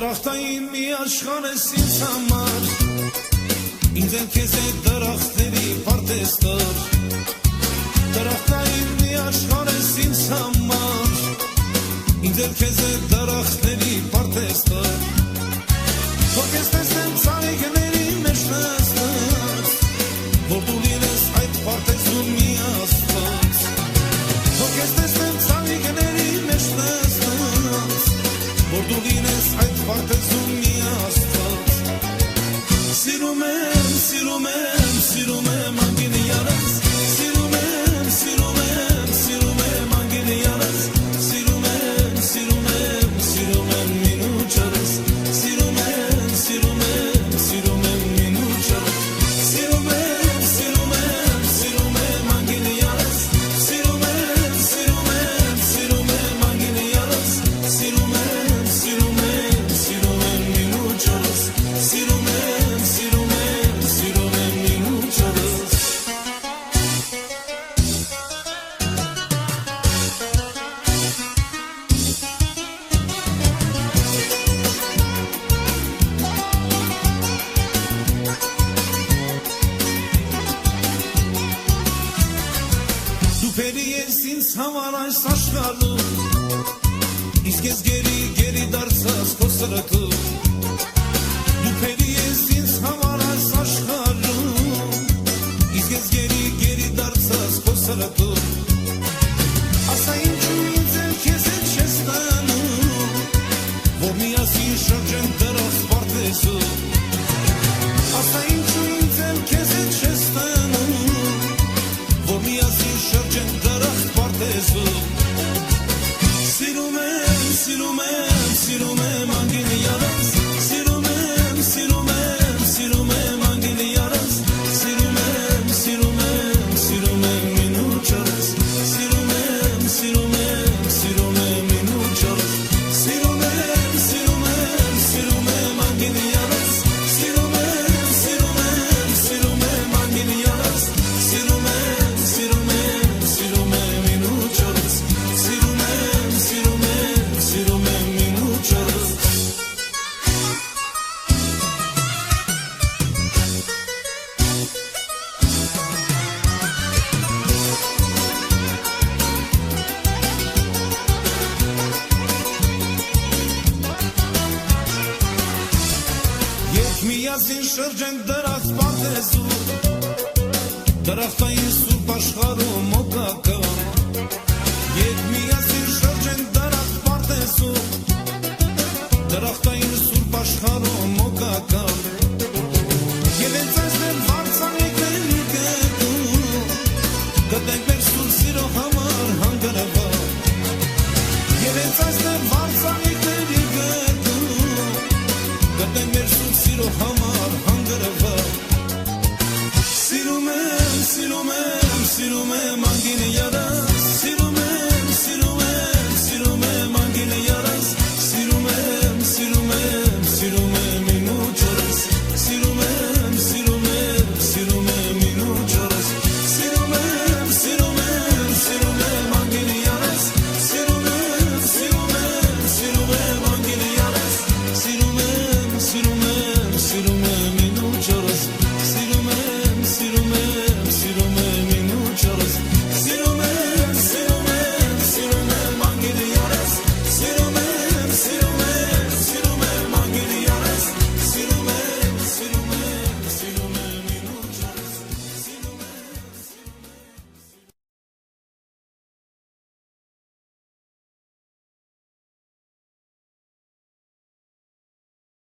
Դրախտային մի աշխարհ ես ինձ համար, ինձ էլ քեզ է դրախտների պարտեստոր, դրախտային մի աշխարհ ես ինձ համար, ինձ էլ քեզ է դրախտների պարտեստոր, որ քեզ տեսնեմ ցանիքների մեջ նստած, որ դու լինես այդ պարտեզում մի աստված, որ քեզ տեսնեմ ցանիքների մեջ նստած, որ դու լինես այդ պարտեզում մի աստված, սիրում եմ, սիրում եմ, սիրում եմ անգինի յանս, սիրում եմ, սիրում եմ, սիրում եմ անգինի յանս, սիրում եմ, սիրում եմ, սիրում եմ մինուչերս, սիրում եմ, սիրում եմ, սիրում եմ մինուչերս, սիրում եմ, սիրում եմ, սիրում եմ անգինի յանս, սիրում եմ, սիրում եմ, սիրում եմ անգինի յանս, սիրում եմ, սիրում եմ, սիրում եմ մինուչերս, սիրում եմ, սիրում եմ, սիրում եմ մինուչերս. Դու փերի ես ինձ համար այս աշխարհում, իսկ ես գերի դարձած քո սրտում, դու փերի ես ինձ համար այս աշխարհում, իսկ ես գերի դարձած քո սրտում, ասա ինչու ինձ էլ քեզ հետ չես տանում, որ միասին շրջեն դրախտ պարտեզում, ասա ինչու ինձ էլ քեզ հետ չես տանում, որ միասին շրջեն դրախտ պարտեզում, սիրում եմ, սիրում եմ, սիրում եմ անգինի յանս, սիրում եմ, սիրում եմ, սիրում եմ անգինի յանս, սիրում եմ, սիրում եմ, սիրում եմ մինուչերս, սիրում եմ, սիրում եմ, սիրում եմ մինուչերս, սիրում եմ, սիրում եմ, սիրում եմ անգինի յանս, սիրում եմ, սիրում եմ, սիրում եմ անգինի յանս, սիրում եմ, սիրում եմ, սիրում եմ մինուչերս, սիրում եմ, սիրում եմ, սիրում եմ մինուչերս. Երբ միասին շրջենք դրախտ պարտեզում, դրախտային սուրբ աշխարհում օգական, երբ միասին շրջենք դրախտ պարտեզում, դրախտային սուրբ աշխարհում օգական, եւ հենց այստեղ վարձանիկների գետում, գտնենք մեր սուրբ սիրո համար հանգրվան, եւ հենց այստեղ վարձանիկների գետում, գտնենք մեր սուրբ սիրո համար հանգրվան, սիրում եմ, սիրում եմ, սիրում եմ անգինի յանս,